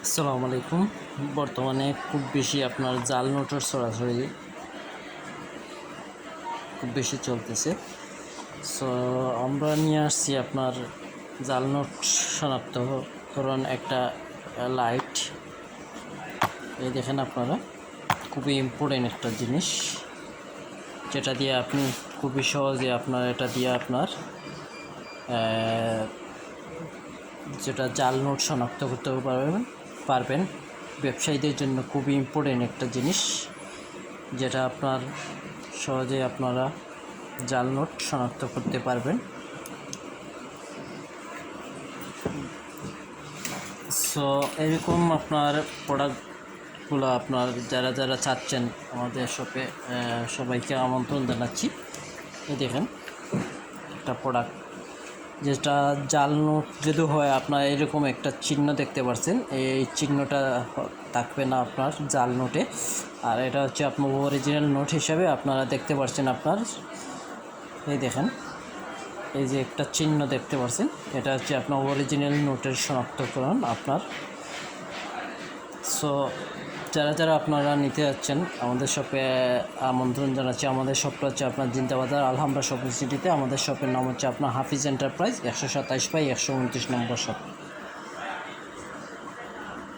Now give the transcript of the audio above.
আসসালামু আলাইকুম। বর্তমানে খুব বেশি আপনার জাল নোটের ছড়াছড়ি খুব বেশি চলতেছে। সো আমরা নিয়ে আসছি আপনার জাল নোট শনাক্তকরণ একটা লাইট। এই দেখেন আপনারা, খুবই ইম্পর্টেন্ট একটা জিনিস, যেটা দিয়ে আপনি খুবই সহজে এটা দিয়ে আপনার যেটা জাল নোট শনাক্ত করতে পারবেন। ব্যবসায়ীদের জন্য খুবই ইম্পর্টেন্ট একটা জিনিস, যেটা আপনার সহজে আপনারা জাল নোট শনাক্ত করতে পারবেন। সো এরকম আপনার প্রোডাক্টগুলো আপনার যারা যারা চাচ্ছেন আমাদের শপে, সবাইকে আমন্ত্রণ জানাচ্ছি। এই দেখেন একটা প্রোডাক্ট, যেটা জাল নোট যদি হয় আপনার এরকম একটা চিহ্ন দেখতে পাচ্ছেন। এই চিহ্নটা থাকবে না আপনার জাল নোটে, আর এটা হচ্ছে আপনার অরিজিনাল নোট হিসাবে আপনারা দেখতে পাচ্ছেন। আপনার এই দেখেন, এই যে একটা চিহ্ন দেখতে পাচ্ছেন, এটা হচ্ছে আপনার অরিজিনাল নোটের শনাক্তকরণ আপনার। সো যারা যারা আপনারা নিতে যাচ্ছেন আমাদের শপে আমন্ত্রণ জানাচ্ছি। আমাদের শপটা হচ্ছে আপনার জিন্দাবাজার আলহামরা শপিং সিটিতে। আমাদের শপের নাম হচ্ছে আপনার হাফিজ এন্টারপ্রাইজ, 127/129 নম্বর শপ।